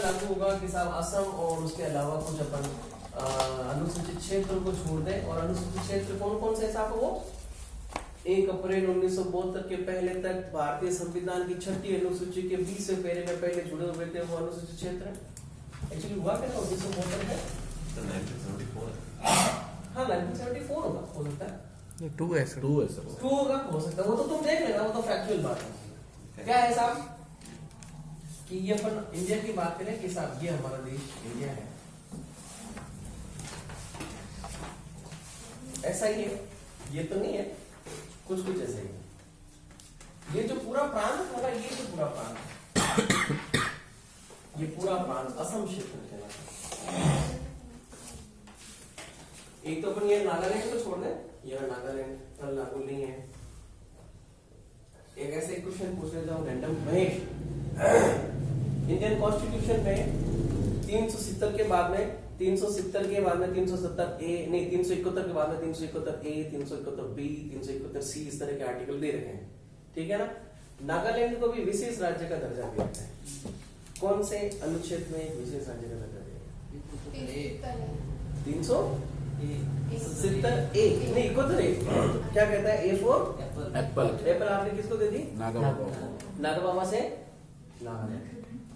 लागू होगा कि साहब असम और उसके अलावा कुछ अपन अनुसूचित क्षेत्र को छोड़ दें, और अनुसूचित क्षेत्र कौन कौन से साहब वो 1 अप्रैल 1972 के पहले तक भारतीय संविधान की 6ठी अनुसूची के 20वें पैरे में पहले जुड़े हुए थे, वो अनुसूचित क्षेत्र एक्चुअली हुआ क्या 1972 में 1974 हाँ 1974 होगा, हो सकता है 2 है सर, 2 होगा, हो सकता है, वो तो तुम देख लेना, वो तो फैक्चुअल बात है। क्या है साहब कि ये अपन इंडिया की बात करें कि साहब ये हमारा देश इंडिया है, ऐसा ही है, ये तो नहीं है, कुछ कुछ ऐसा ही है। ये जो पूरा प्रांत होगा, ये जो पूरा प्रांत ये पूरा प्रांत असम क्षेत्र कहलाता है। एक तो अपन ये नागालैंड को छोड़ दें, यह नागालैंड पर लागू नहीं है। एक ऐसे क्वेश्चन पूछ लेता हूं रैंडम महेश, इंडियन कॉन्स्टिट्यूशन में 370 के बाद में 370 के बाद में 370 ए नहीं 371 के बाद में 371 ए 371 बी 371 सी इस तरह के आर्टिकल दे रखे हैं, ठीक है ना। नागालैंड को भी विशेष राज्य का दर्जा दिया है। कौन से अनुच्छेद में एक विशेष राज्य का दर्जा दिया है? 370 ए नहीं 71 ए क्या कहता है? A for Apple. एप्पल आपने किसको दे दी? नागाबाबा से नागालैंड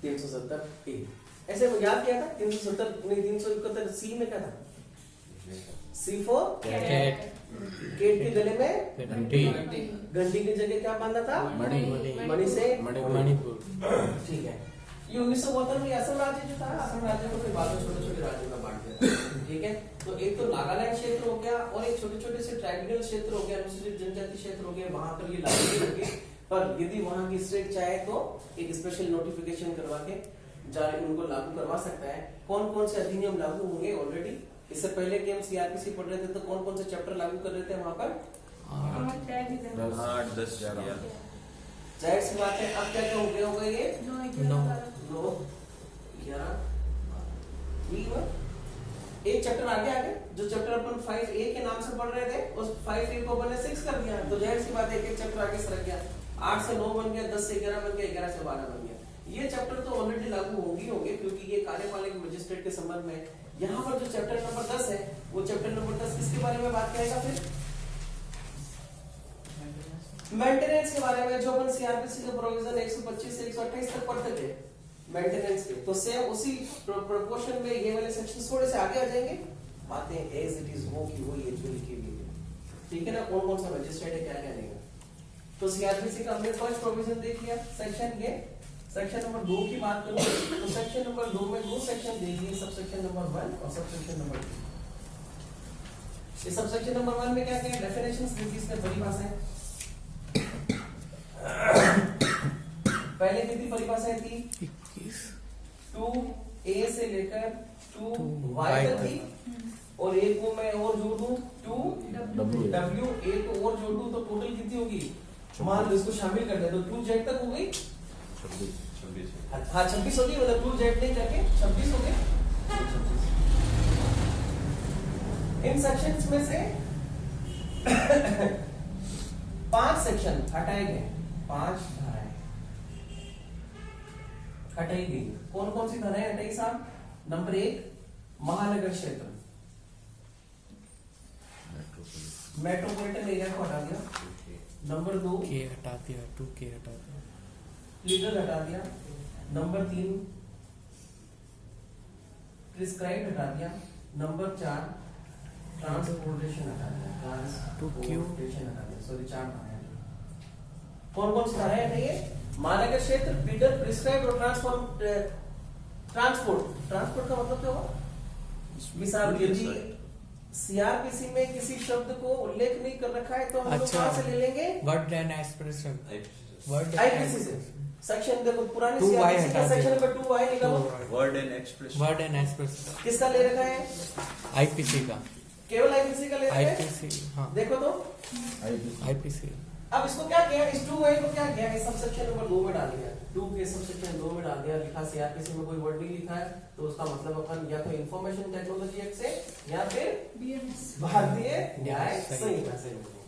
370 ए। ऐसे वो याद किया था 370 नहीं 371 सी में क्या था? सी फॉर कैट। केट के गले में घंटी। घंटी की जगह क्या बांधा था? मणि। मणि से मणिपुर। ठीक है। ये 1972 में असम राज्य जो था, असम राज्य को फिर बाद में छोटे छोटे राज्यों में बांट दिया था, ठीक है। तो एक तो नागालैंड क्षेत्र हो गया और एक छोटे छोटे से ट्राइबल क्षेत्र हो गया, अनुसूचित जनजाति क्षेत्र हो गया, वहां पर ये लागू नहीं होंगे। पर यदि वहां की स्टेट चाहे तो एक स्पेशल नोटिफिकेशन करवा के जारी उनको लागू करवा सकता है। कौन कौन से अधिनियम लागू होंगे ऑलरेडी? इससे पहले कि हम सीआरपीसी पढ़ रहे थे तो कौन कौन से चैप्टर लागू कर रहे थे वहां पर? 8 10 11 जाहिर सी बात है। अब क्या क्या हो गया होगा? ये 9 11 एक चैप्टर आगे आगे जो चैप्टर अपन 5A के नाम से पढ़ रहे थे उस 5A को अपन ने 6 कर दिया, तो जाहिर सी बात है एक चैप्टर आगे सरक गया। 8 से 9 बन गया, 10 से 11 बन गया, 11 से 12 बन गया। ये चैप्टर तो ऑलरेडी लागू होंगे क्योंकि ये कार्यपालिक मजिस्ट्रेट के संबंध में। यहाँ पर जो चैप्टर नंबर 10 है वो चैप्टर नंबर 10 किसके बारे में बात करेगा? फिर मेंटेनेंस के बारे में, जो अपन सीआरपीसी के प्रोविजन 125 से 128 तक पढ़ते थे मेंटेनेंस के, तो सेम उसी प्रोपोर्शन में ये वाले सेक्शन थोड़े से आगे आ जाएंगे। बातें एज इट इज वो की वही एक्चुअली की हुई है, ठीक है ना। कौन कौन सा मजिस्ट्रेट है, क्या क्या नहीं है। तो सीआरपीसी का हमने फर्स्ट प्रोविजन देख लिया, सेक्शन ये। सेक्शन नंबर 2 की बात करूं तो सेक्शन नंबर 2 में 2 सेक्शन दे दिए, सब सेक्शन नंबर 1 और सब सेक्शन नंबर 2। इस सब सेक्शन नंबर 1 में क्या क्या डेफिनेशंस दी थी, इसमें परिभाषाएं पहले कितनी परिभाषाएं थी? 2A से लेकर 2Y तक थी, और एक को मैं और जोड़ दूं 2W, एक को और जोड़ दूं तो टोटल कितनी होगी? मान लो इसको शामिल कर दे तो 2Z तक हो गई, 26 हाँ 26 होगी, मतलब 2Z नहीं करके 26 हो गए। इन सेक्शंस में से 5 सेक्शन हटाए गए, 5 धाराएं हटाई गई। कौन कौन सी धाराएं हटाई साहब? नंबर 1 महानगर क्षेत्र, मेट्रोपॉलिटन एरिया को हटा दिया। नंबर 2 के हटा दिया, 2K हटा दिया, लीगल हटा दिया। नंबर 3 प्रिस्क्राइब हटा दिया। नंबर 4 ट्रांसपोर्टेशन हटा दिया, ट्रांसपोर्टेशन हटा दिया। सॉरी 4 धाराएं। कौन कौन सी धाराएं हटाइए? महानगर क्षेत्र, फीडर, प्रिस्क्राइब और ट्रांसपोर्ट का मतलब क्या हुआ? मिसाल यदि सीआरपीसी में किसी शब्द को उल्लेख नहीं कर रखा है तो हम लोग कहां से ले लेंगे? Word and expression, word IPC से। सेक्शन देखो पुराने सीआरपीसी का सेक्शन नंबर 2Y निकालो, word and expression. Word and expression किसका ले रखा है? आईपीसी का, केवल आईपीसी का ले रखा है। आईपीसी, हाँ देखो तो आईपीसी। अब इसको क्या किया? इस 2Y को क्या किया? इस सब सेक्शन नंबर 2 में डाल दिया, 2 के सब सेक्शन 2 में डाल दिया। लिखा सीआरपीसी में कोई वर्ड नहीं लिखा है तो उसका मतलब अपन या तो इंफॉर्मेशन टेक्नोलॉजी एक्ट से या फिर भारतीय न्याय संहिता से लिखेंगे।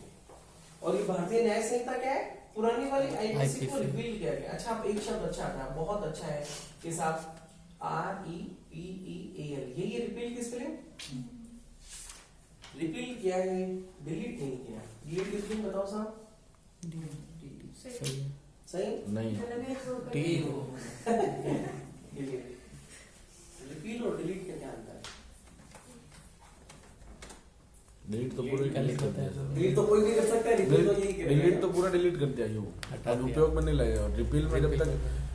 और ये भारतीय न्याय संहिता क्या है? पुरानी वाली आईपीसी को रिपील किया गया। अच्छा, आप एक शब्द अच्छा था, बहुत अच्छा है कि साहब REPEAL, यही है रिपील की स्पेलिंग। रिपील किया है, डिलीट नहीं किया। डिलीट की स्पेलिंग बताओ साहब। सही है। सही नहीं टी डिलीट। रिपील और डिलीट का क्या अंतर है? डिलीट तो पूरा क्या लिखा होता है? डिलीट तो कोई भी कर सकता है, रिपील तो यही करेगा। डिलीट तो पूरा डिलीट कर दिया यो, हटा अब दिया। उपयोग में नहीं लगेगा। रिपील में जब Repeal तक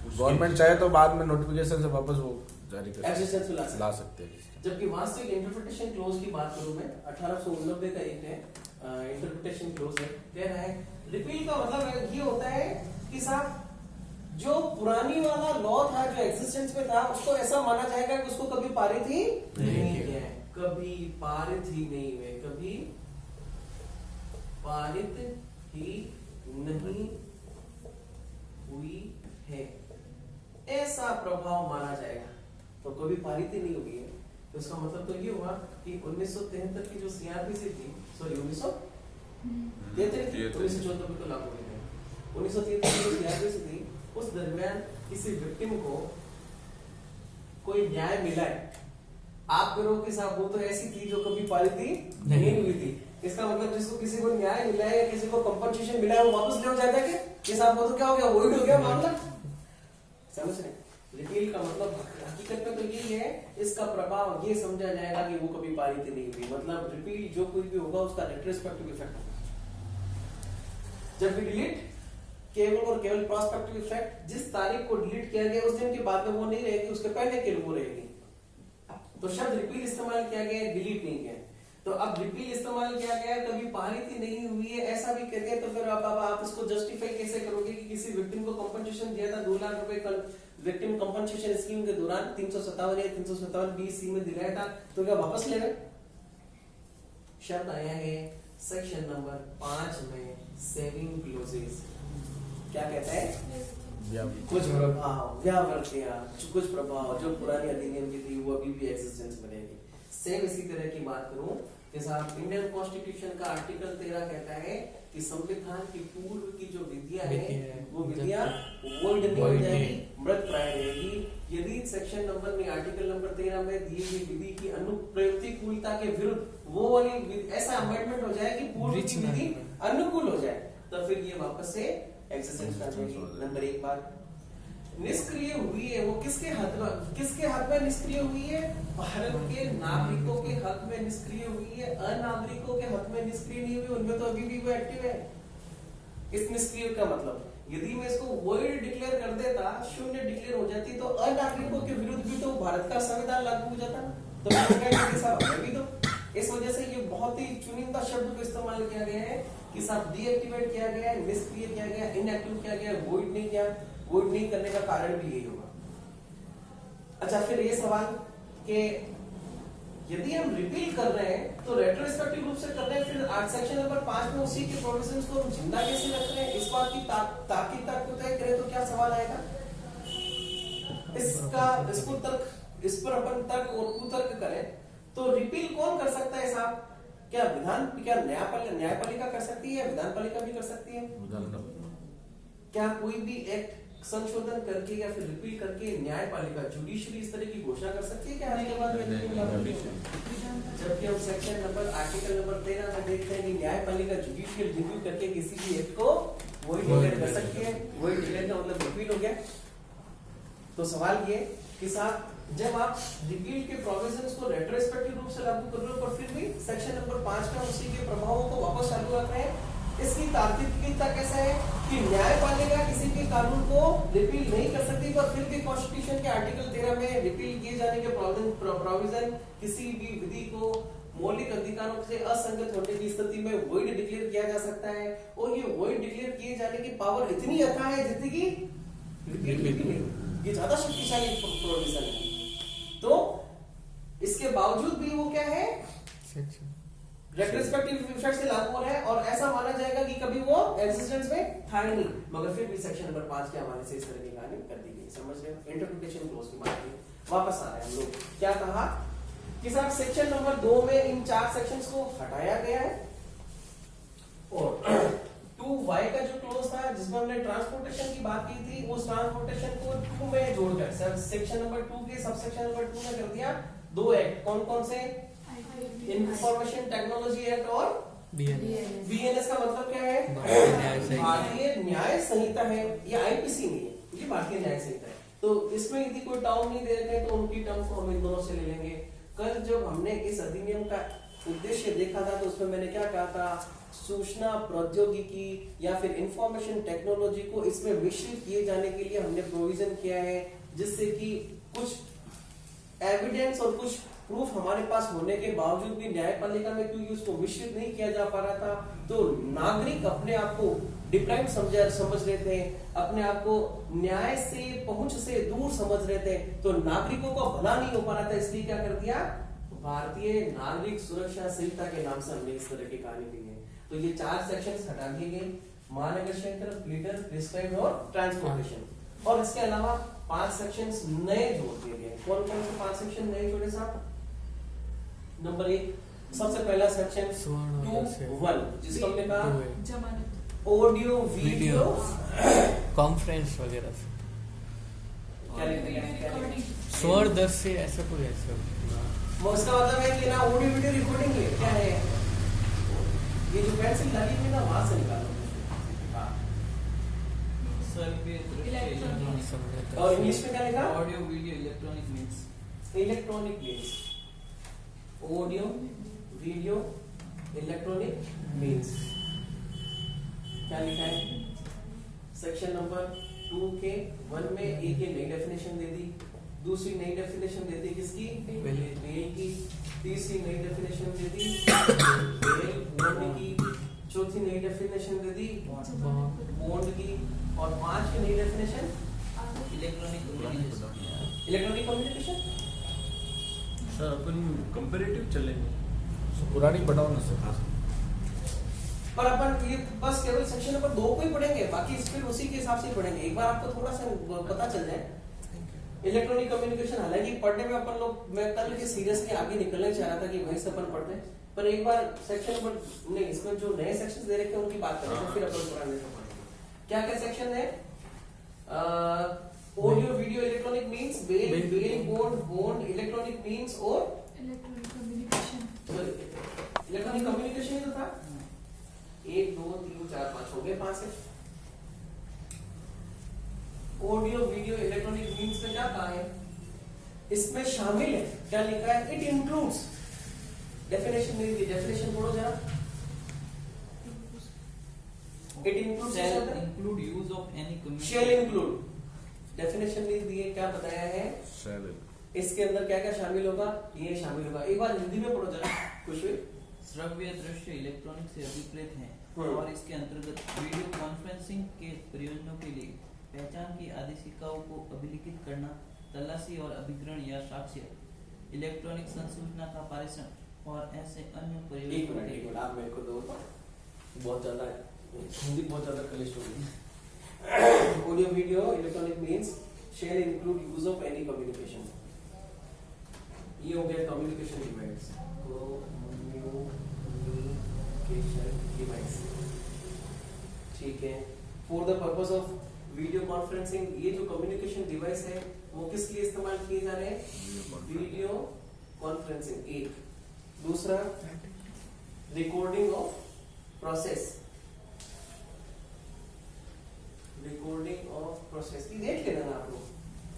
गवर्नमेंट चाहे तो बाद में नोटिफिकेशन से वापस वो जारी कर एक्सिस्टेंस में ला सकते हैं। जबकि वास्तविक इंटरप्रिटेशन क्लोज की बात करूं मैं, 1889 का एक है इंटरप्रिटेशन क्लोज है, कह रहा है रिपील का मतलब ये होता है कि साहब जो पुरानी वाला लॉ था जो एग्जिस्टेंस में था उसको ऐसा माना जाएगा कि उसको कभी पारित ही नहीं किया है, कभी पारित ही नहीं हुए, कभी पारित ही नहीं हुई है, ऐसा प्रभाव माना जाएगा। तो कभी पारित ही नहीं हुई है, तो इसका मतलब तो ये हुआ कि 1973 की जो सीआरपीसी थी, सॉरी 1973 में तो लागू हुई है। 1973 की जो सीआरपीसी थी उस दरमियान किसी विक्टिम को कोई न्याय मिला है, आप करो कि साहब वो तो ऐसी थी जो कभी पारित ही नहीं हुई थी। इसका मतलब जिसको किसी को न्याय मिला है या किसी को कंपनसेशन मिला है वो वापस ले जाएगा क्या? ये साहब वो तो क्या हो गया, वोइड हो गया मामला। समझ रहे? रिपील का मतलब हकीकत में तो यही है, इसका प्रभाव ये समझा जाएगा कि वो कभी पारित ही नहीं हुई, मतलब रिपील जो कुछ भी होगा उसका रेट्रोस्पेक्टिव इफेक्ट होगा। जबकि डिलीट केवल और केवल प्रोस्पेक्टिव इफेक्ट, जिस तारीख को डिलीट किया गया उस दिन के बाद में वो नहीं रहेगी, उसके पहले के लिए वो रहेगी। तो शब्द रिपील इस्तेमाल किया गया है, डिलीट नहीं किया। तो अब रिपील इस्तेमाल किया गया है, कभी पारित ही नहीं हुई है ऐसा भी कहते हैं, तो फिर आप इसको जस्टिफाई कैसे करोगे कि किसी विक्टिम को कंपनसेशन दिया था 2 लाख रुपए विक्टिम कंपनसेशन स्कीम के दौरान 357 या 357 BC में दिलाया था, तो क्या वापस ले गए? शब्द आया है सेक्शन नंबर 5 में, सेविंग क्लोजेस। क्या कहता है? कुछ प्रभाव, व्यावर्तियां, कुछ प्रभाव जो पुरानी अधिनियम की थी वो अभी भी एक्सिस्टेंस में रहेगी। सेम इसी तरह की बात करूं कि साहब इंडियन कॉन्स्टिट्यूशन का आर्टिकल 13 कहता है कि संविधान की पूर्व की जो विधियां है वो विधियां वोइड नहीं हो जाएगी, मृत प्राय रहेगी। यदि सेक्शन नंबर में आर्टिकल नंबर 13 में दी गई विधि की अनुप्रयोगकूलता के विरुद्ध वो वाली ऐसा अमेंडमेंट हो जाए कि पूर्व की विधि अनुकूल हो जाए, तो फिर ये वापस से एक्सिस्टेंस कर जाएगी। नंबर 1 बात निष्क्रिय हुई है, वो किसके हक में निष्क्रिय हुई है? भारत के नागरिकों के हक में निष्क्रिय हुई है, अनागरिकों के हक में निष्क्रिय नहीं हुई, उनमें तो अभी भी वो एक्टिव है। इस निष्क्रिय का मतलब यदि मैं इसको वोइड डिक्लेयर कर देता, शून्य डिक्लेयर हो जाती, तो अनागरिकों के विरुद्ध भी तो भारत का संविधान लागू हो जाता, तो साहब अभी तो इस वजह से ये बहुत ही चुनिंदा शब्द को इस्तेमाल किया गया है कि साहब डीएक्टिवेट किया गया है, निष्क्रिय किया गया, इनएक्टिव किया गया, वोइड नहीं किया। वोइड नहीं करने का कारण भी यही होगा। अच्छा, फिर ये सवाल कि यदि हम रिपील कर रहे हैं तो रेट्रोस्पेक्टिव रूप से कर रहे हैं, फिर सेक्शन नंबर 5 में उसी के प्रोविजंस को हम जिंदा कैसे रख रहे हैं? इस बात की तार्किकता को तय करें तो क्या सवाल आएगा? इस पर अपन तर्क और कुतर्क करें तो रिपील कौन कर सकता है साहब? क्या न्यायपालिका कर सकती है, विधानपालिका भी कर सकती है? क्या कोई भी एक्ट संशोधन करके या फिर रिपील करके न्यायपालिका जुडिशरी इस तरह की घोषणा कर सकती है क्या आज के बाद में? जबकि हम सेक्शन नंबर आर्टिकल नंबर 13 में देखते हैं कि न्यायपालिका जुडिशियल रिव्यू करके किसी भी एक्ट को वही डिक्लेयर कर सकती है। वही डिक्लेयर का मतलब रिपील हो गया। तो सवाल ये कि साहब जब आप रिपील के प्रोविजंस को रेट्रोस्पेक्टिव रूप से लागू कर रहे हो पर फिर भी सेक्शन नंबर 5 का उसी के प्रभावों को वापस चालू रख रहे हैं, इसकी तार्किकता कैसा है कि न्यायपालिका किसी भी कानून को रिपील नहीं कर सकती, पर फिर भी कॉन्स्टिट्यूशन के आर्टिकल 13 में रिपील किए जाने के प्रोविजन किसी भी विधि को मौलिक अधिकारों से असंगत होने की स्थिति में वोइड डिक्लेयर किया जा सकता है, और ये वोइड डिक्लेयर किए जाने की पावर इतनी अथाह है जितनी की रिपील, ये ज्यादा शक्तिशाली प्रोविजन है। तो इसके बावजूद भी वो क्या है, रेट्रोस्पेक्टिव इफेक्ट से लागू हो रहा है और ऐसा माना जाएगा कि कभी वो एक्जिस्टेंस में था ही नहीं, मगर फिर भी सेक्शन नंबर 5 के हवाले से इस तरह की कहानी कर दी गई। समझ रहे हो? इंटरप्रिटेशन क्लोज की बात की वापस आ रहे हैं हम लोग। क्या कहा कि साहब सेक्शन नंबर 2 में इन 4 सेक्शंस को हटाया गया है और 2 2y का जो क्लोज था जिसमें हमने ट्रांसपोर्टेशन की बात की थी, उस ट्रांसपोर्टेशन को 2 में जोड़कर सेक्शन नंबर 2 के सबसेक्शन नंबर 2 में कर दिया 2 एक्ट। कौन कौन से? इंफॉर्मेशन टेक्नोलॉजी एक्ट और बीएनएस का मतलब क्या है? भारतीय न्याय संहिता है। ये आईपीसी नहीं है, ये भारतीय न्याय संहिता है। तो इसमें यदि कोई टर्म नहीं दे रखे तो उनकी टर्म को हम इन दोनों से ले लेंगे। कल जब हमने इस अधिनियम का उद्देश्य देखा था तो उसमें मैंने क्या कहा था? सूचना प्रौद्योगिकी या फिर इंफॉर्मेशन टेक्नोलॉजी को इसमें मिश्रित किए जाने के लिए हमने प्रोविजन किया है, जिससे कि कुछ एविडेंस और कुछ प्रूफ हमारे पास होने के बावजूद भी न्यायपालिका में क्योंकि उसको मिश्रित नहीं किया जा पा रहा था, तो नागरिक अपने आप को डिप्राइव्ड समझ रहे थे, अपने आप को न्याय से पहुंच से दूर समझ रहे थे, तो नागरिकों को भला नहीं हो पा रहा था। इसलिए क्या कर दिया? भारतीय नागरिक सुरक्षा संहिता के नाम से हमने इस तरह की कहानी की है। तो ये 4 सेक्शंस हटा दिए गए, महानगर क्षेत्र, प्लीडर, प्रिस्क्राइब और ट्रांसपोर्टेशन। और इसके अलावा 5 सेक्शंस नए जोड़ दिए गए। कौन कौन से 5 सेक्शन नए जोड़े साहब? नंबर 1 सबसे पहला सेक्शन 2(1) जिसको हमने कहा ऑडियो वीडियो कॉन्फ्रेंस वगैरह से क्या लिखते हैं? स्वर्ण 10 से ऐसा कोई ऐसा उसका मतलब है कि ना ऑडियो वीडियो रिकॉर्डिंग है क्या है? ये जो पेंसिल लगी हुई ना वहां से निकालो। और इंग्लिश में क्या लिखा? Audio video electronic means. Electronic means audio video electronic means क्या लिखा है? सेक्शन नंबर 2 के 1 में एक ये नई डेफिनेशन दे दी, दूसरी नई डेफिनेशन दे दी किसकी? बेल की। तीसरी नई डेफिनेशन दे दी बेल बॉन्ड की। चौथी नई डेफिनेशन दे दी बॉन्ड की। और 5वीं नई डेफिनेशन इलेक्ट्रॉनिक कम्युनिकेशन। सर अपन कंपैरेटिव चलेंगे, पुरानी बढ़ाओ ना सर। पर अपन ये बस केवल सेक्शन नंबर 2 को ही पढ़ेंगे, बाकी फिर उसी के हिसाब से पढ़ेंगे। एक बार आपको थोड़ा सा पता चल जाए इलेक्ट्रॉनिक कम्युनिकेशन। हालांकि पढ़ने में अपन लोग, मैं कल के सीरियसली आगे निकलना चाह रहा था कि वहीं से अपन पढ़ते हैं, पर एक बार सेक्शन नंबर नहीं, इसमें जो नए सेक्शंस दे रखे हैं उनकी बात करेंगे, फिर अपन पुराने से पढ़ेंगे। क्या क्या सेक्शन है? Audio video electronic means, bail bond electronic means और इलेक्ट्रॉनिक कम्युनिकेशन ही तो था। 1 2 3 4 5 हो गए 5 से। ऑडियो वीडियो इलेक्ट्रॉनिक मीन्स में क्या कहा है? इसमें शामिल है, क्या लिखा है? It includes. डेफिनेशन नहीं दी, डेफिनेशन पढ़ो जरा। It includes include use of any communication shall include. Definition नहीं दी है, क्या बताया है? इसके अंदर क्या क्या शामिल होगा? ये शामिल होगा। एक बार हिंदी में पढ़ो जरा कुछ भी। श्रव्य दृश्य इलेक्ट्रॉनिक से अधिकृत हैं और इसके अंतर्गत वीडियो कॉन्फ्रेंसिंग के प्रयोजनों के लिए पहचान की आदेशिकाओं को अभिलिखित करना, तलाशी और अभिग्रहण या साक्ष्य, इलेक्ट्रॉनिक संसूचना का पारिश्रम और ऐसे अन्य प्रयोजनों के लिए। आप मेरे को दो, बहुत ज्यादा हिंदी बहुत ज्यादा क्लिष्ट हो गई। Audio video electronic means shall include use of any communication. ये हो गया कम्युनिकेशन डिवाइस। कम्युनिकेशन डिवाइस, ठीक है। For the purpose of video conferencing, ये जो कम्युनिकेशन डिवाइस है वो किस लिए इस्तेमाल किए जा रहे हैं? Video conferencing. एक दूसरा recording of process, recording of process की देख लेना आप लोग।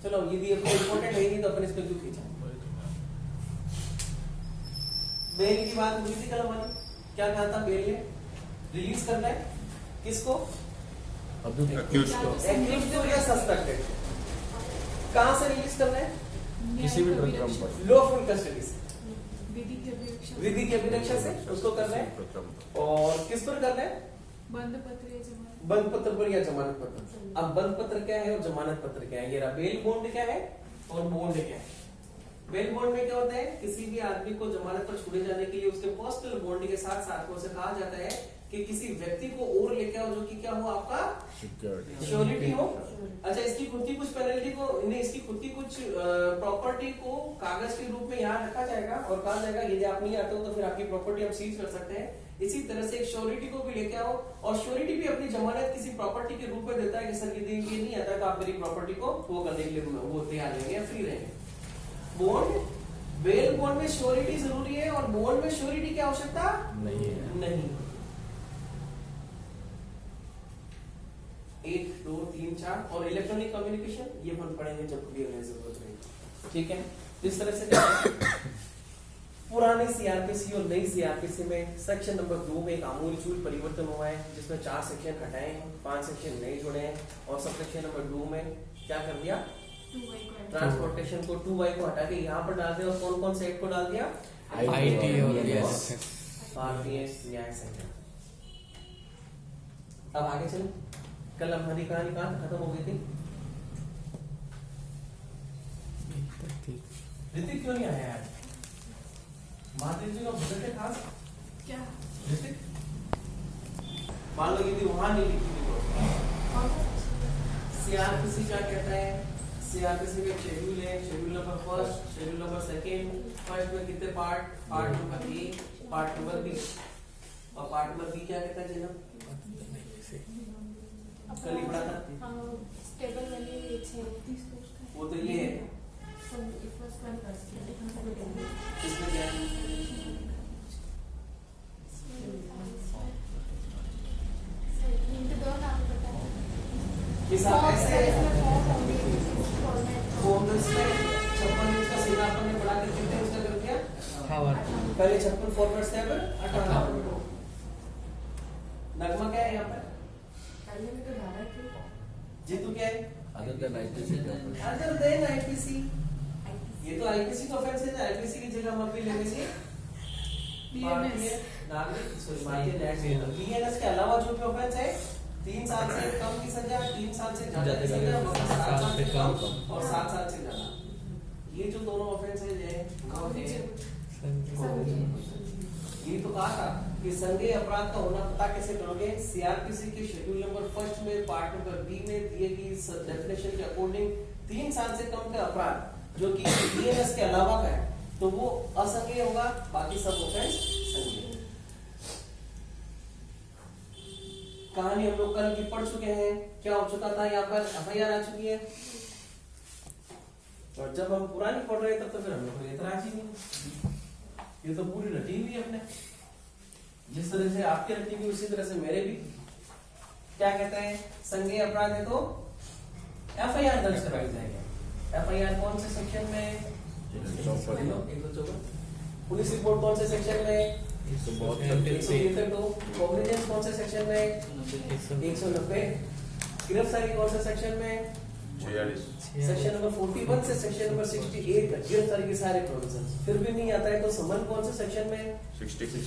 चलो ये भी इम्पोर्टेंट है, नहीं तो अपन इस पे क्यों खींचा। बेल की बात हुई थी कल हमारी, क्या कहा था? बेल ने रिलीज करना है किसको? अक्यूज को, एक्यूज्ड को या सस्पेक्टेड। कहां से रिलीज करना है? किसी भी प्रकरण पर, लॉफुल कस्टडी से, विधि के अभिरक्षा से उसको करना है। और किस पर करना है? बंद पत्र या जमानत, बंद पत्र पर या जमानत पत्र। अब बंद पत्र क्या है और जमानत पत्र क्या है? ये रहा बेल बॉन्ड क्या है और बॉन्ड क्या है। बेल बॉन्ड में क्या होता है? किसी भी आदमी को जमानत पर छोड़े जाने के लिए उसके पर्सनल बॉन्ड के साथ साथ में उसे कहा जाता है कि किसी व्यक्ति को और लेके आओ जो कि क्या हो आपका सिक्योरिटी श्योरिटी हो। अच्छा, इसकी खुद की कुछ पेनल्टी को नहीं, इसकी खुद की कुछ प्रॉपर्टी को कागज के रूप में यहाँ रखा जाएगा और कहा जाएगा यदि आप नहीं आते हो तो फिर आपकी प्रॉपर्टी हम सीज कर सकते हैं। इसी तरह से एक श्योरिटी को भी लेके आओ और श्योरिटी भी अपनी जमानत किसी प्रॉपर्टी के रूप में देता है कि सर यदि ये नहीं आता तो आप मेरी प्रॉपर्टी को वो करने के लिए वो तैयार रहेंगे या फ्री रहेंगे। बॉन्ड, बेल बॉन्ड में श्योरिटी जरूरी है और बॉन्ड में श्योरिटी की आवश्यकता नहीं। 1 2 3 4 और इलेक्ट्रॉनिक कम्युनिकेशन ये अपन पढ़ेंगे जब कभी हमें जरूरत रहेगी। ठीक है, इस तरह से पुराने सीआरपीसी और नई सीआरपीसी में सेक्शन नंबर 2 में एक आमूलचूल परिवर्तन हुआ है जिसमें 4 सेक्शन हटाए हैं, 5 सेक्शन नए जोड़े हैं और सब सेक्शन नंबर 2 में क्या कर दिया, ट्रांसपोर्टेशन को 2Y को हटा के यहाँ पर डाल दिया और कौन कौन से एक्ट को डाल दिया, IT और yes। भारतीय न्याय संहिता। अब आगे चलो, कल हमारी कहानी कहाँ खत्म हो गई थी, ऋतिक क्यों नहीं आया यार, माधुरी जी का बजट है खास क्या? ऋतिक मान लो यदि वहां नहीं लिखी थी तो सीआरपीसी क्या कहता है, सीआरपीसी में शेड्यूल है, schedule number 1, schedule number 2, first में कितने part, part number A, part number B और पार्ट नंबर B क्या कहता है जनाब, कल ही पढ़ा था स्टेबल वाली 36 वो तो ये है, इसमें क्या है, हिसाब ऐसे फॉर्मेट्स में 56 इंच का सीधा अपन ने बढ़ा के कितने इंच का कर दिया, पहले 56 फॉर्मेट्स थे, अब 58 नगमा क्या है यहाँ पर, जीतू क्या है, अदर देन आईपीसी, ये तो आईपीसी का ऑफेंस है, आईपीसी की जगह हम अभी ले लेंगे भारतीय नागरिक बीएनएस के अलावा जो भी ऑफेंस है 3 साल से कम की सजा, 3 साल से ज्यादा की सजा, 7 साल से कम और 7 साल से ज्यादा, ये जो दोनों ऑफेंस है ये तो कहा था कि संज्ञेय अपराध का होना पता कैसे करोगे, सीआरपीसी के शेड्यूल नंबर 1 में पार्ट नंबर बी में दिए गई डेफिनेशन के अकॉर्डिंग 3 साल से कम का अपराध जो कि बीएनएस के अलावा का है तो वो असंज्ञेय होगा, बाकी सब ऑफेंस संज्ञेय। कहानी हम लोग कल की पढ़ चुके हैं, क्या हो चुका था, यहाँ पर एफआईआर आ चुकी है और जब हम पुरानी पढ़ रहे तब तो फिर हम लोग को एतराज ही नहीं, ये तो पूरी रटी हुई है अपने, जिस तरह से आपके रटी हुई उसी तरह से मेरे भी। क्या कहते हैं, संज्ञेय अपराध है तो एफआईआर दर्ज कराई जाएगी। एफआईआर कौन से सेक्शन में, 154, पुलिस रिपोर्ट कौन से सेक्शन में, 172, कॉग्निजेंस कौन से सेक्शन में, 190, गिरफ्तारी कौन से सेक्शन में, 46, सेक्शन नंबर 41 से सेक्शन नंबर 68 तक गिरफ्तारी के सारे प्रोविजंस। फिर भी नहीं आता है तो समन कौन से सेक्शन में, 61 टू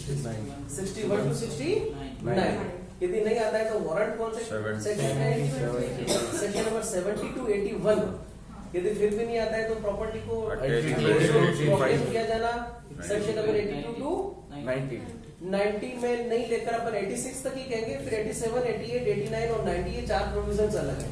69। यदि नहीं आता है तो वारंट कौन से सेक्शन में, सेक्शन नंबर 70 टू 81। यदि फिर भी नहीं आता है तो प्रॉपर्टी को प्रोटेक्ट किया जाना, सेक्शन नंबर 82 टू 90 में नहीं लेकर अपन 86 तक ही कहेंगे, फिर 87, 88, 89 और 90 ये 4 प्रोविजंस अलग है।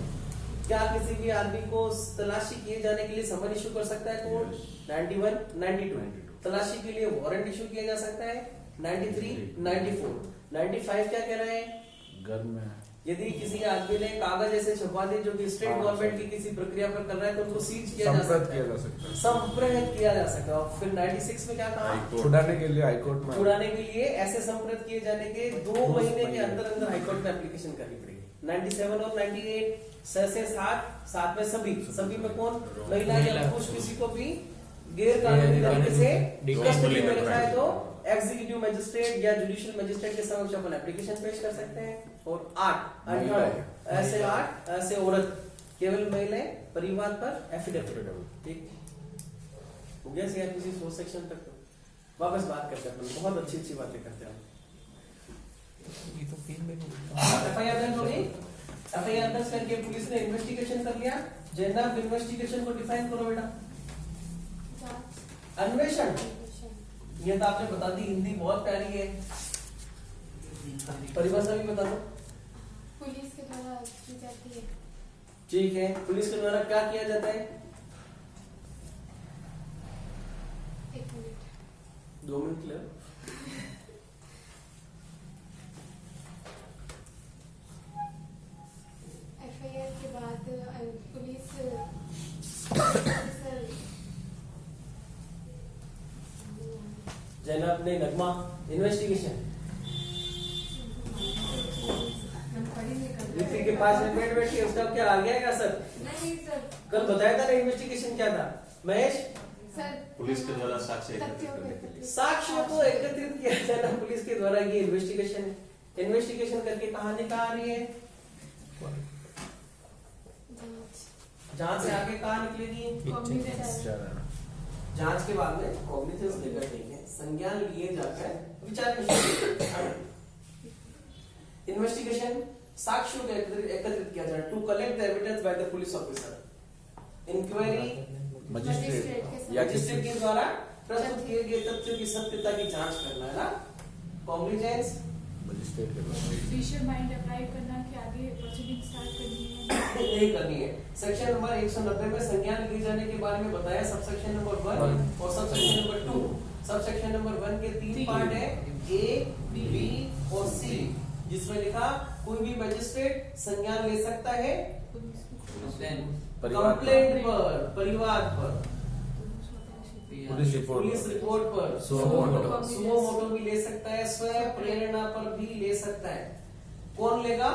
क्या किसी भी आदमी को तलाशी किए जाने के लिए समन इशू कर सकता है कोर्ट, 91, 92। तलाशी के लिए वारंट इशू किया जा सकता है 93, 94, 95 क्या कह रहे हैं, घर में यदि किसी आदमी ने कागज ऐसे छपवा दिए जो कि स्टेट गवर्नमेंट की किसी प्रक्रिया पर कर रहा है तो उनको सीज किया जा सकता है, संप्रहत किया जा सकता है। फिर 96 में क्या कहा, छुड़ाने के लिए हाईकोर्ट में, छुड़ाने के लिए ऐसे संप्रहत किए जाने के 2 महीने के अंदर अंदर हाईकोर्ट में एप्लीकेशन करनी पड़ेगी। 97 और 98 6 से 7 में सभी में कौन, महिला या पुरुष किसी को भी गैर कानूनी तरीके से कस्टडी में रखा है तो एग्जीक्यूटिव मजिस्ट्रेट या जुडिशियल मजिस्ट्रेट के समक्ष अपन एप्लीकेशन पेश कर सकते हैं। और 8 ऐसे औरत केवल महिलाएं परिवार पर एफिडेविट, ठीक हो गया सीआरपीसी 4 सेक्शन तक। तो वापस बात करते हैं अपन, बहुत अच्छी अच्छी बातें करते हैं। ये तो 3 दिन एफआईआर दर्ज हो गई, एफआईआर दर्ज करके पुलिस ने इन्वेस्टिगेशन कर लिया। जैनब इन्वेस्टिगेशन को डिफाइन करो बेटा, अन्वेषण। ये तो आपने बता दी, हिंदी बहुत प्यारी है। परिभाषा भी बता दो। पुलिस के द्वारा की जाती है। ठीक है, पुलिस के द्वारा क्या किया जाता है? 1 मिनट। 2 मिनट ले। FIR के बाद पुलिस ऑफिसर जैनब ने नगमा इन्वेस्टिगेशन ऋतिक के पास में बैठ के उसका क्या आ गया क्या सर? नहीं सर। कल बताया था ना इन्वेस्टिगेशन क्या था महेश? सर पुलिस के द्वारा साक्ष्य एकत्रित तथ्यों करने के के लिए। साक्ष्यों को एकत्रित किया जाना पुलिस के द्वारा, ये इन्वेस्टिगेशन है। इन्वेस्टिगेशन करके कहानी कहाँ आ रही है? जांच से आगे कहाँ निकलेगी? कॉग्निजेंस। जांच के बाद में कॉग्निजेंस लेकर देंगे, संज्ञान लिए जाकर विचार विश्लेषण। इन्वेस्टिगेशन साक्ष्यों को एकत्रित किया जाना, to collect the evidence by the police officer. Inquiry magistrate या किसी मजिस्ट्रेट के द्वारा प्रस्तुत किए गए तथ्यों की सत्यता की जांच करना है ना। कॉग्निजेंस मजिस्ट्रेट के द्वारा जुडिशियल माइंड अप्लाई करना कि आगे प्रोसीडिंग स्टार्ट करनी है। नहीं करनी है। सेक्शन नंबर 190 में संज्ञान लिए जाने के बारे में बताया, सबसेक्शन नंबर 1 और सबसेक्शन नंबर 2। सबसेक्शन नंबर 1 के 3 पार्ट है, ए, बी और सी, जिसमें लिखा कोई भी मजिस्ट्रेट संज्ञान ले सकता है कंप्लेंट पर, परिवार पर, पुलिस पुलिस रिपोर्ट पर, सुमो मोटो। सुमो मोटो भी ले सकता है, स्वयं प्रेरणा पर भी ले सकता है। कौन लेगा?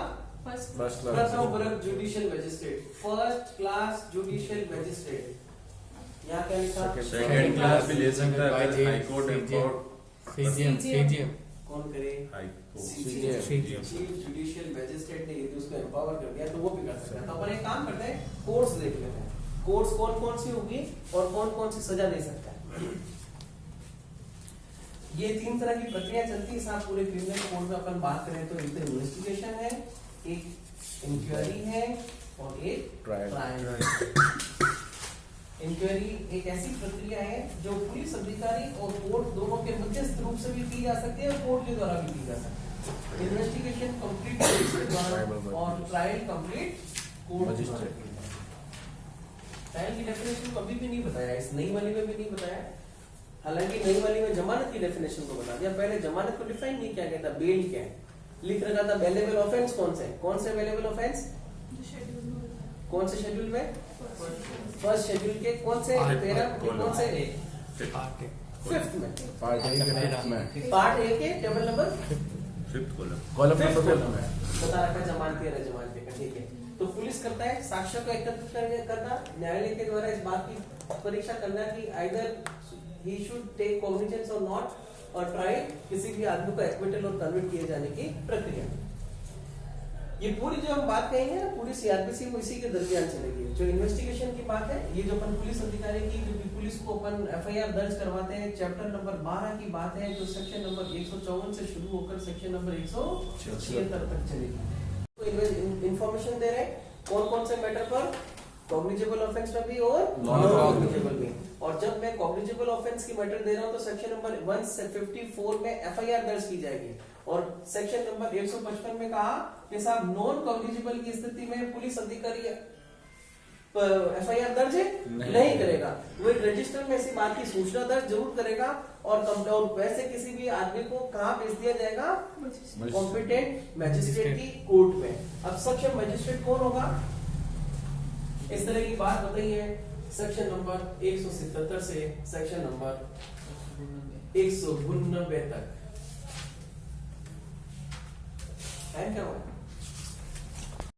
फर्स्ट प्रथम क्लास वर्ग judicial magistrate, first class judicial magistrate. यहाँ क्या लिखा? सेकंड क्लास भी ले सकता है, high court and court. CGM कौन करे? High CGM, CGM। Chief judicial magistrate ने यदि उसको एम्पावर कर दिया तो वो भी कर सकता है। तो अपन एक काम करते हैं, कोर्ट्स देख लेते हैं, कोर्ट्स कौन कौन सी होगी और कौन कौन सी सजा दे सकता है। ये 3 तरह की प्रक्रिया चलती है साहब पूरे क्रिमिनल कोड में। अपन बात करें तो एक इन्वेस्टिगेशन है, एक इंक्वायरी है और एक ट्रायल। इंक्वायरी एक ऐसी प्रक्रिया है जो पुलिस अधिकारी और कोर्ट दोनों के मध्यस्थ रूप से भी की जा सकती है और कोर्ट के द्वारा भी की जा सकती है। इन्वेस्टिगेशन कंप्लीट पुलिस के द्वारा और trial complete court magistrate. Trial की डेफिनेशन को अभी भी नहीं बताया, इस नई वाली में भी नहीं बताया। हालांकि नई वाली में जमानत की डेफिनेशन को बता दिया, पहले जमानत को डिफाइन नहीं किया गया था। बेल क्या है लिख रखा था, बेलेबल ऑफेंस कौन से बेलेबल ऑफेंस, कौन से शेड्यूल में? फर्स्ट शेड्यूल के कौन से पैरा, कौन से फिफ्थ में, पार्ट ए के फिफ्थ में, पार्ट ए के table number fifth column column number 12 में बता रखा जमानती है जमानती का। ठीक है, तो पुलिस करता है साक्ष्यों को एकत्रित करना, न्यायालय के द्वारा इस बात की परीक्षा करना कि either he should take cognizance और नॉट, और ट्रायल किसी भी आदमी को एक्विटल और कन्विक्ट किए जाने की प्रक्रिया। ये पूरी जो हम बात कहेंगे ना, पूरी सीआरपीसी वो इसी के दरमियान चलेगी। जो इन्वेस्टिगेशन की बात है, ये जो अपन पुलिस अधिकारी की जो पुलिस को अपन एफआईआर दर्ज करवाते हैं, चैप्टर नंबर 12 की बात है, जो सेक्शन नंबर 154 से शुरू होकर सेक्शन नंबर 176 तक चलेगी। तो इंफॉर्मेशन दे रहे हैं कौन कौन से मैटर पर, कॉग्निजेबल ऑफेंस में भी और नॉन कॉग्निजेबल में। और जब मैं कॉग्निजेबल ऑफेंस की मैटर दे रहा हूं तो सेक्शन नंबर 154 में एफआईआर दर्ज की जाएगी, और सेक्शन नंबर 155 में कहा कि साहब नॉन कॉग्निजेबल की स्थिति में पुलिस अधिकारी एफआईआर दर्ज नहीं करेगा। वो एक रजिस्टर में ऐसी बात की सूचना दर्ज जरूर करेगा, और वैसे किसी भी आदमी को कहाँ भेज दिया जाएगा? कॉम्पिटेंट मैजिस्ट्रेट की कोर्ट में। अब सक्षम मैजिस्ट्रेट कौन होगा, इस तरह की बात बताई है सेक्शन नंबर 177 से सेक्शन नंबर 199 तक। क्या हुआ?